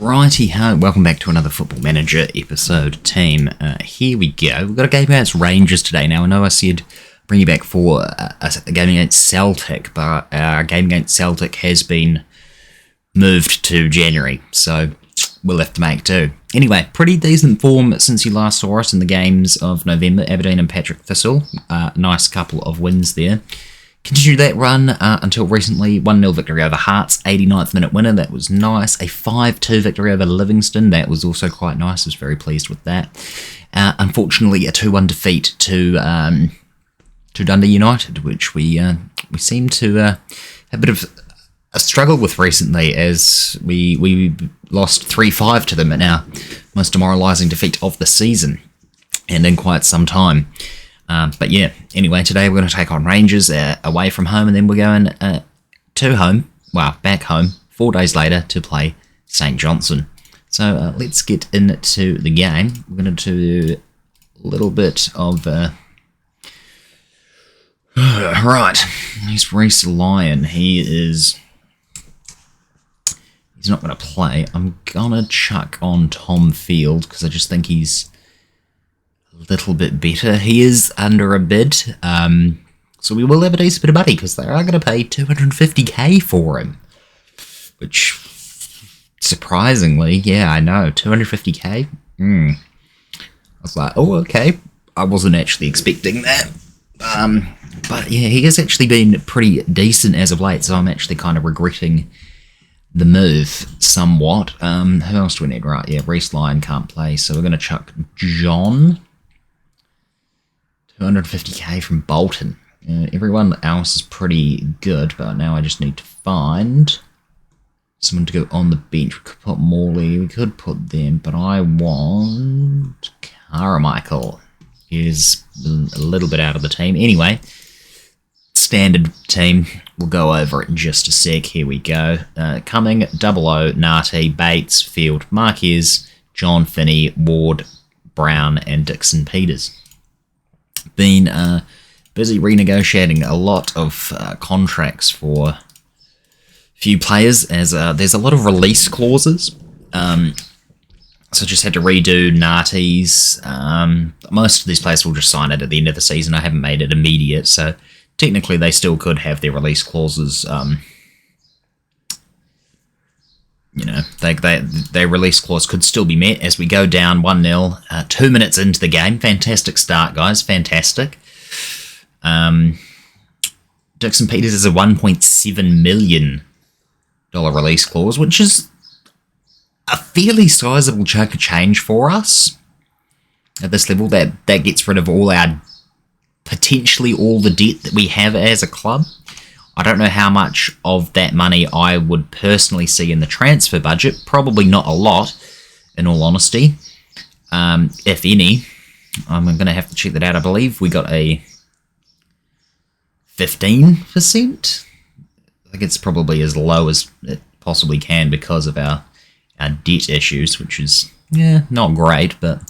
Righty ho, welcome back to another Football Manager episode, team. Here we go. We've got a game against Rangers today. Now, I know I said bring you back for a game against Celtic, but our game against Celtic has been moved to January, so we'll have to make do. Anyway, pretty decent form since you last saw us in the games of November. Aberdeen and Patrick Thistle. Nice couple of wins there. Continued that run until recently. 1-0 victory over Hearts, 89th minute winner. That was nice. A 5-2 victory over Livingston. That was also quite nice. I was very pleased with that. Unfortunately, a 2-1 defeat to Dundee United, which we seem to have a bit of a struggle with recently, as we lost 3-5 to them in our most demoralising defeat of the season and in quite some time. But yeah, anyway, today we're going to take on Rangers away from home, and then we're going back home 4 days later to play St Johnstone. So let's get into the game. We're going to do a little bit of... right, here's Reece Lyon. He's not going to play. I'm going to chuck on Tom Field because I just think he's little bit better. He is under a bid, so we will have a decent bit of money because they are going to pay 250k for him, which surprisingly, yeah, I know, 250k. I was like, oh, okay, I wasn't actually expecting that, but yeah, he has actually been pretty decent as of late, so I'm actually kind of regretting the move somewhat. Who else do we need? Right, yeah, Reece Lyon can't play, so we're going to chuck John. 250k from Bolton. Everyone else is pretty good, but now I just need to find someone to go on the bench. We could put Morley, we could put them, but I want Carmichael. He's a little bit out of the team. Anyway, standard team. We'll go over it in just a sec. Here we go. Cumming, 00, Nati, Bates, Field, Marquez, John Finney, Ward, Brown, and Dixon Peters. Been busy renegotiating a lot of contracts for a few players, as there's a lot of release clauses. So just had to redo Nati's. Most of these players will just sign it at the end of the season. I haven't made it immediate, so technically they still could have their release clauses. Their release clause could still be met as we go down 1-0, 2 minutes into the game. Fantastic start, guys. Fantastic. Dixon Peters is a $1.7 million release clause, which is a fairly sizable chunk of change for us at this level. That gets rid of potentially all the debt that we have as a club. I don't know how much of that money I would personally see in the transfer budget. Probably not a lot, in all honesty. If any. I'm going to have to check that out. I believe we got a 15%. I think it's probably as low as it possibly can because of our debt issues, which is, not great, but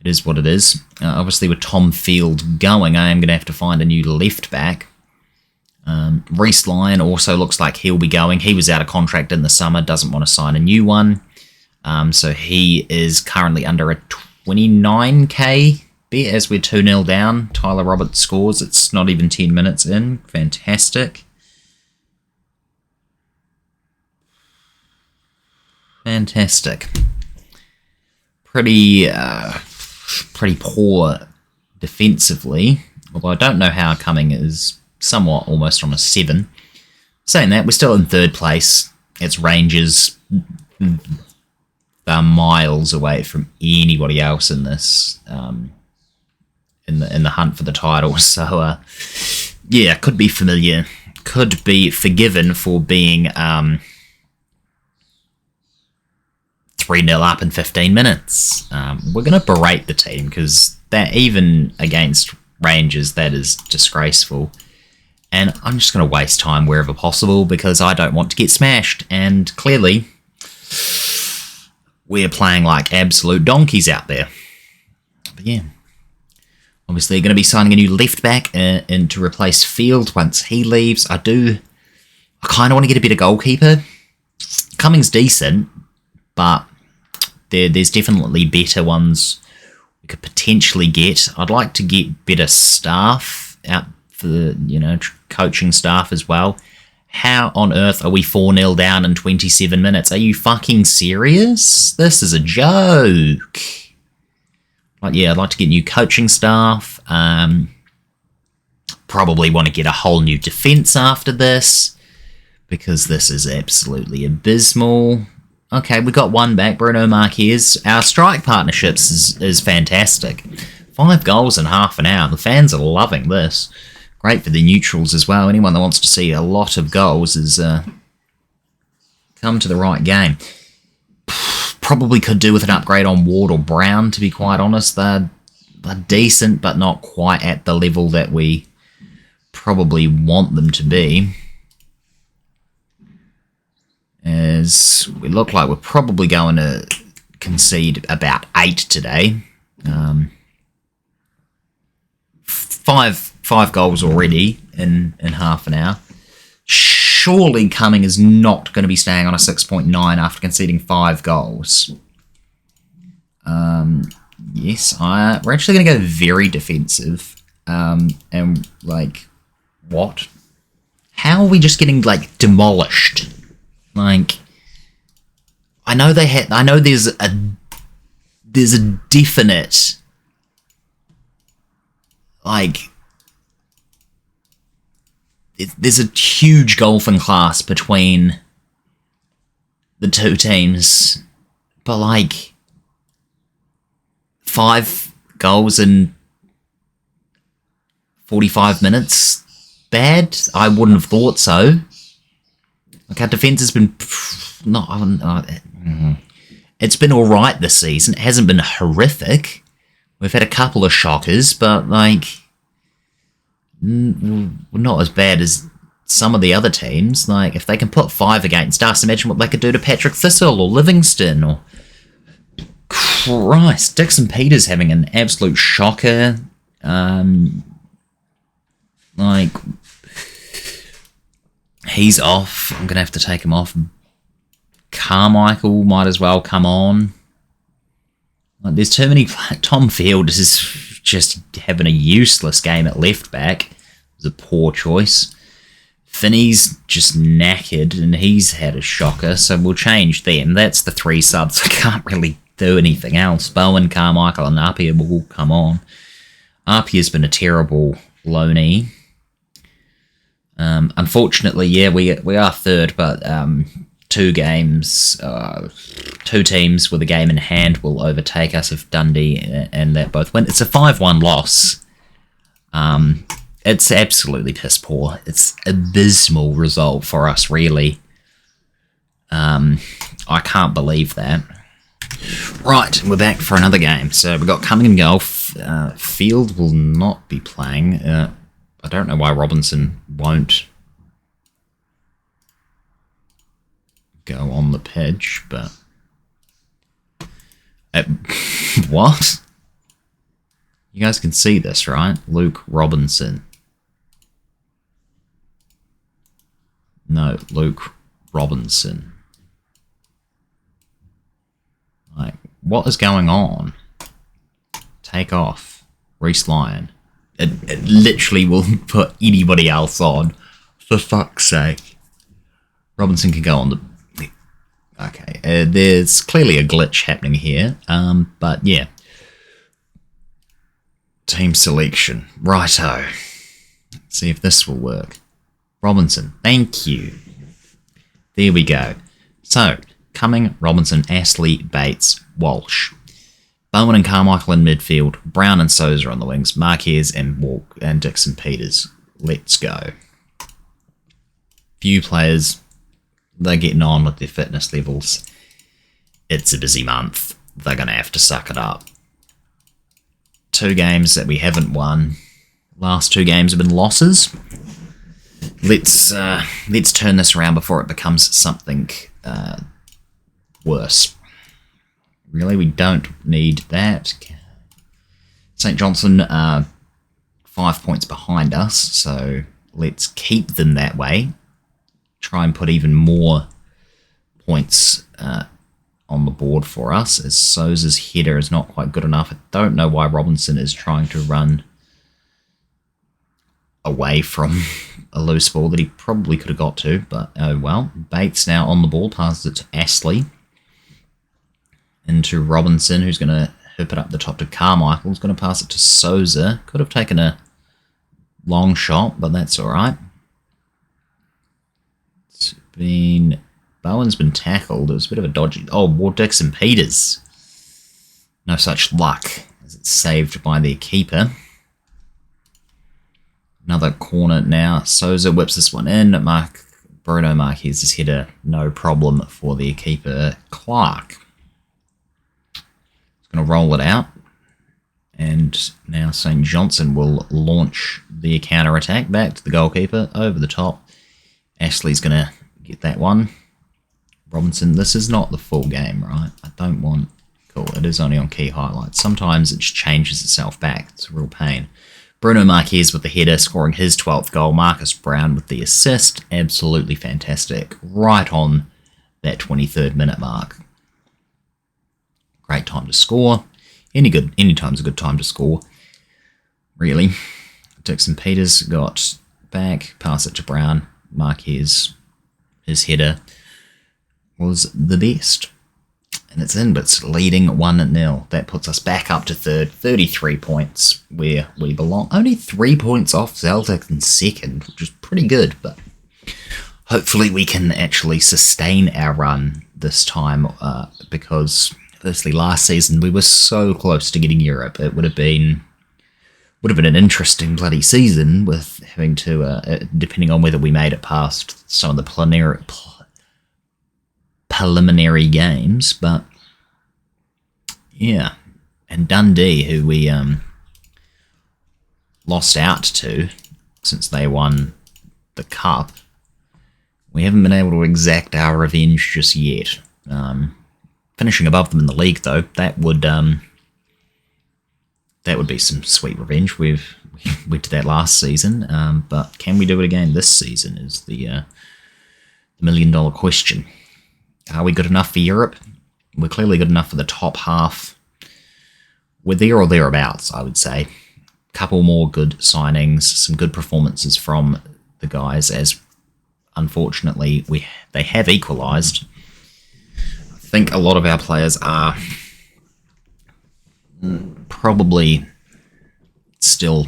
it is what it is. Obviously, with Tom Field going, I am going to have to find a new left back. Reece Lyon also looks like he'll be going. He was out of contract in the summer, doesn't want to sign a new one. So he is currently under a 29k bet as we're 2-0 down. Tyler Roberts scores. It's not even 10 minutes in. Fantastic. Fantastic. Pretty poor defensively. Although I don't know how Cumming is somewhat almost on a 7. Saying that, we're still in 3rd place. It's Rangers. They're miles away from anybody else in this, in the hunt for the title. So, could be familiar. Could be forgiven for being 3-0 up in 15 minutes. We're going to berate the team because that, even against Rangers, that is disgraceful. And I'm just going to waste time wherever possible because I don't want to get smashed. And clearly, we're playing like absolute donkeys out there. But yeah, obviously going to be signing a new left back in to replace Field once he leaves. I kind of want to get a better goalkeeper. Cummings decent, but there's definitely better ones we could potentially get. I'd like to get better staff out for the, coaching staff as well. How on earth are we 4-0 down in 27 minutes? Are you fucking serious? This is a joke. I'd like to get new coaching staff. Probably want to get a whole new defence after this, because this is absolutely abysmal. Okay, we got one back, Bruno Marquez. Our strike partnerships is fantastic. 5 goals in half an hour. The fans are loving this. Great for the neutrals as well. Anyone that wants to see a lot of goals is come to the right game. Probably could do with an upgrade on Ward or Brown, to be quite honest. They're decent, but not quite at the level that we probably want them to be. As we look like we're probably going to concede about 8 today. 5 goals already in half an hour. Surely Cumming is not going to be staying on a 6.9 after conceding 5 goals. Yes, we're actually going to go very defensive. And, what? How are we just getting, demolished? I know there's a definite, there's a huge golfing class between the two teams, but 5 goals in 45 minutes, bad? I wouldn't have thought so. Our defence has been it's been alright this season. It hasn't been horrific. We've had a couple of shockers, but not as bad as some of the other teams. If they can put 5 against us, imagine what they could do to Patrick Thistle or Livingston or... Christ, Dixon Peters having an absolute shocker. He's off. I'm going to have to take him off. Carmichael might as well come on. There's too many... Tom Field is just having a useless game at left back. It was a poor choice. Finney's just knackered, and he's had a shocker, so we'll change them. That's the 3 subs. I can't really do anything else. Bowen, Carmichael, and Apia will come on. Apia's been a terrible loanee. Unfortunately, yeah, we are third, but 2 teams with a game in hand will overtake us if Dundee and that both win. It's a 5-1 loss. It's absolutely piss poor. It's abysmal result for us, really. I can't believe that. Right, we're back for another game. So we've got Cumming and Golf. Field will not be playing. I don't know why Robinson won't go on the pitch, but... what? You guys can see this, right? Luke Robinson. No, Luke Robinson. What is going on? Take off. Reece Lyon. It literally will put anybody else on. For fuck's sake. Robinson can go on the... Okay, there's clearly a glitch happening here. But yeah. Team selection. Righto. Let's see if this will work. Robinson. Thank you. There we go. So, Cumming, Robinson, Astley, Bates, Walsh. Bowen and Carmichael in midfield. Brown and Sousa on the wings. Marquez and Walk and Dixon Peters. Let's go. Few players, they're getting on with their fitness levels. It's a busy month. They're going to have to suck it up. 2 games that we haven't won. Last 2 games have been losses. Let's turn this around before it becomes something worse. Really, we don't need that. St. Johnson 5 points behind us, so let's keep them that way. Try and put even more points on on the board for us, as Souza's header is not quite good enough. I don't know why Robinson is trying to run away from a loose ball that he probably could have got to, but oh well. Bates now on the ball, passes it to Astley. Into Robinson, who's going to hoop it up the top to Carmichael. Who's going to pass it to Souza. Could have taken a long shot, but that's alright. Bowen's been tackled. It was a bit of a dodgy... Oh, Ward Dixon Peters. No such luck, as it's saved by their keeper. Another corner now. Souza whips this one in. Bruno Marquez's header, no problem for their keeper, Clark. He's going to roll it out. And now St. Johnson will launch the counter-attack back to the goalkeeper, over the top. Ashley's going to get that one. Robinson, this is not the full game, right? I don't want... Cool, it is only on key highlights. Sometimes it just changes itself back. It's a real pain. Bruno Marquez with the header, scoring his 12th goal. Marcus Brown with the assist. Absolutely fantastic. Right on that 23rd minute mark. Great time to score. Any time's a good time to score, really. Dixon Peters got back, pass it to Brown. Marquez, his header was the best. And it's in, but it's leading 1-0. That puts us back up to third, 33 points where we belong. Only 3 points off Celtic in second, which is pretty good, but hopefully we can actually sustain our run this time, because firstly, last season we were so close to getting Europe. It would have been an interesting bloody season with having to, depending on whether we made it past some of the preliminary games, but yeah. And Dundee, who we lost out to since they won the cup, we haven't been able to exact our revenge just yet. Finishing above them in the league, though, that would be some sweet revenge. We did that last season, but can we do it again this season is the million-dollar question. Are we good enough for Europe? We're clearly good enough for the top half. We're there or thereabouts, I would say. Couple more good signings, some good performances from the guys, as unfortunately they have equalised. I think a lot of our players are probably still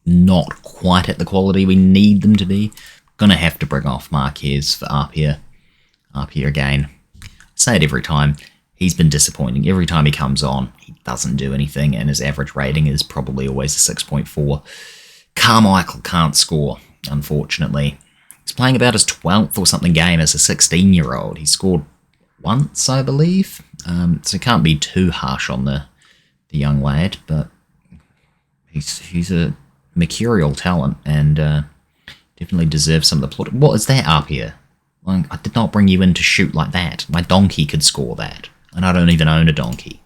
not quite at the quality we need them to be. Gonna have to bring off Marquez for Apia again. I say it every time. He's been disappointing. Every time he comes on, he doesn't do anything, and his average rating is probably always a 6.4. Carmichael can't score, unfortunately. He's playing about his 12th or something game as a 16-year-old. He scored once, I believe. So can't be too harsh on the young lad, but he's a mercurial talent and definitely deserves some of the plot. What is that up here? I did not bring you in to shoot like that. My donkey could score that, and I don't even own a donkey.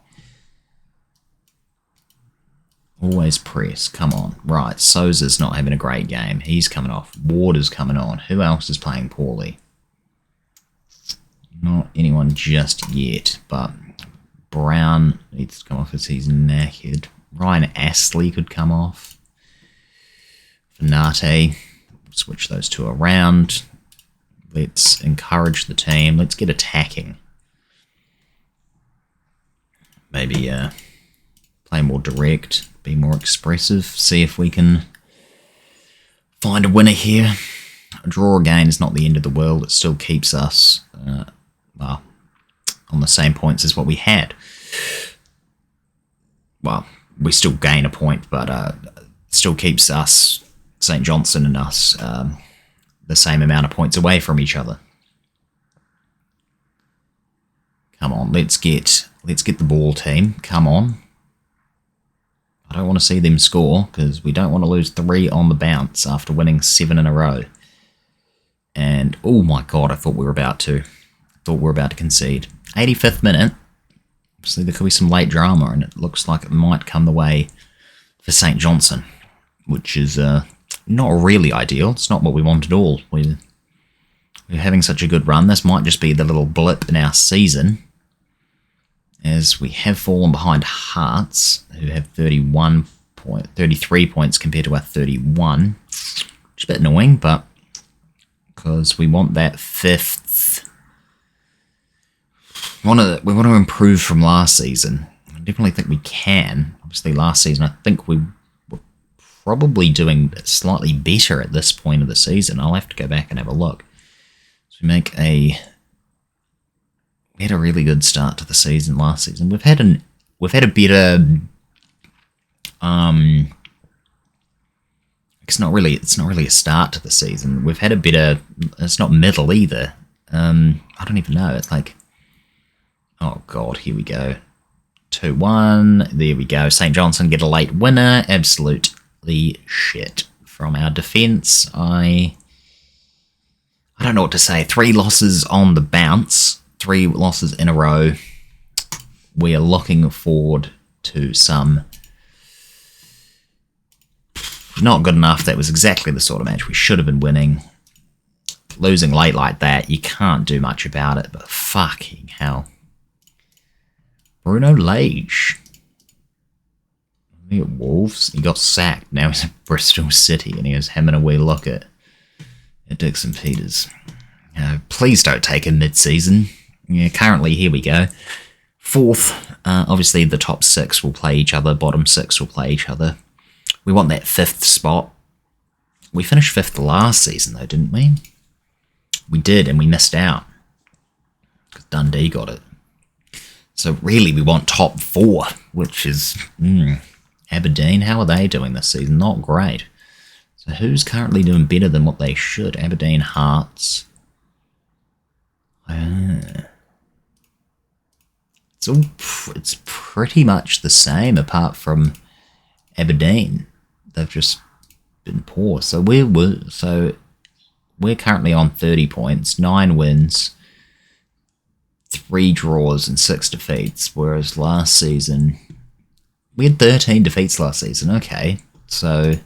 Always press. Come on. Right, Souza's not having a great game. He's coming off. Ward is coming on. Who else is playing poorly? Not anyone just yet, but Brown needs to come off as he's knackered. Ryan Astley could come off. Fanate. Switch those two around. Let's encourage the team. Let's get attacking. Maybe play more direct, be more expressive, see if we can find a winner here. A draw again is not the end of the world. It still keeps us on the same points as what we had. Well, we still gain a point, but still keeps us, St. Johnson and us, the same amount of points away from each other. Come on, let's get the ball, team. Come on. I don't want to see them score, because we don't want to lose 3 on the bounce after winning 7 in a row. And, oh my god, I thought we were about to concede. 85th minute. Obviously, there could be some late drama, and it looks like it might come the way for St. Johnson, which is not really ideal. It's not what we want at all. We're having such a good run. This might just be the little blip in our season. as we have fallen behind Hearts, who have 33 points compared to our 31. Which is a bit annoying, but because we want that 5th. We want to improve from last season. I definitely think we can. Obviously, last season, I think we were probably doing slightly better at this point of the season. I'll have to go back and have a look. So we had a really good start to the season last season. We've had a better. It's not really a start to the season. We've had a better. It's not middle either. I don't even know. It's like, oh god, here we go. 2-1. There we go. St. Johnstone get a late winner. Absolutely shit from our defence. I don't know what to say. 3 losses on the bounce. 3 losses in a row. We are looking forward to some. Not good enough. That was exactly the sort of match we should have been winning. Losing late like that, you can't do much about it, but fucking hell. Bruno Lage. I think at Wolves. He got sacked. Now he's at Bristol City and he was having a wee look at Dixon Peters. Please don't take him mid-season. Yeah, currently, here we go. 4th. Obviously, the top 6 will play each other. Bottom 6 will play each other. We want that 5th spot. We finished 5th last season, though, didn't we? We did, and we missed out. Because Dundee got it. So, really, we want top 4, which is Aberdeen. How are they doing this season? Not great. So, who's currently doing better than what they should? Aberdeen, Hearts. It's pretty much the same, apart from Aberdeen. They've just been poor. So we're currently on 30 points, 9 wins, 3 draws and 6 defeats, whereas last season we had 13 defeats last season. Okay, so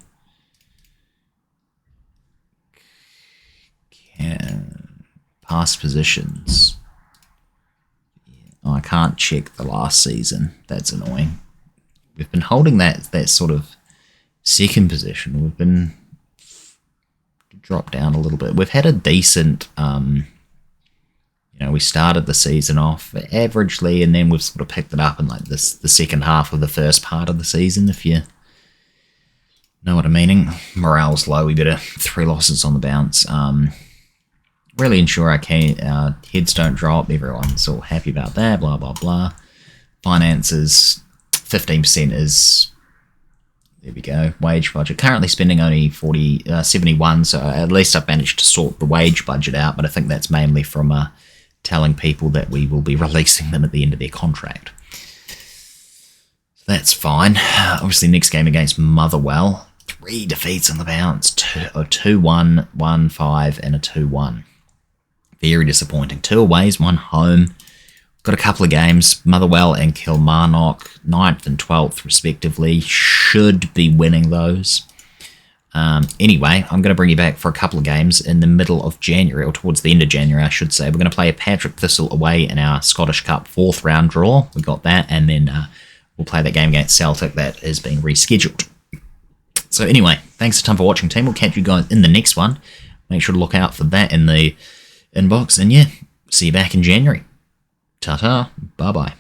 past positions. Oh, I can't check the last season. That's annoying. We've been holding that sort of second position. We've been dropped down a little bit. We've had a decent, we started the season off averagely, and then we've sort of picked it up in like the second half of the first part of the season, if you know what I'm meaning. Morale's low. We better 3 losses on the bounce. Really ensure our heads don't drop. Everyone's all happy about that. Blah blah blah. Finances. 15% is, there we go, wage budget. Currently spending only 71, so at least I've managed to sort the wage budget out, but I think that's mainly from telling people that we will be releasing them at the end of their contract. So that's fine. Obviously, next game against Motherwell. 3 defeats on the bounce, a 2-1, 1-5, and a 2-1. Very disappointing. 2 aways, 1 home. Got a couple of games, Motherwell and Kilmarnock, 9th and 12th respectively. Should be winning those. Anyway, I'm going to bring you back for a couple of games in the middle of January, or towards the end of January, I should say. We're going to play Patrick Thistle away in our Scottish Cup 4th round draw. We got that, and then we'll play that game against Celtic that has been rescheduled. So anyway, thanks a ton for watching, team. We'll catch you guys in the next one. Make sure to look out for that in the inbox, and yeah, see you back in January. Ta-ta, bye-bye.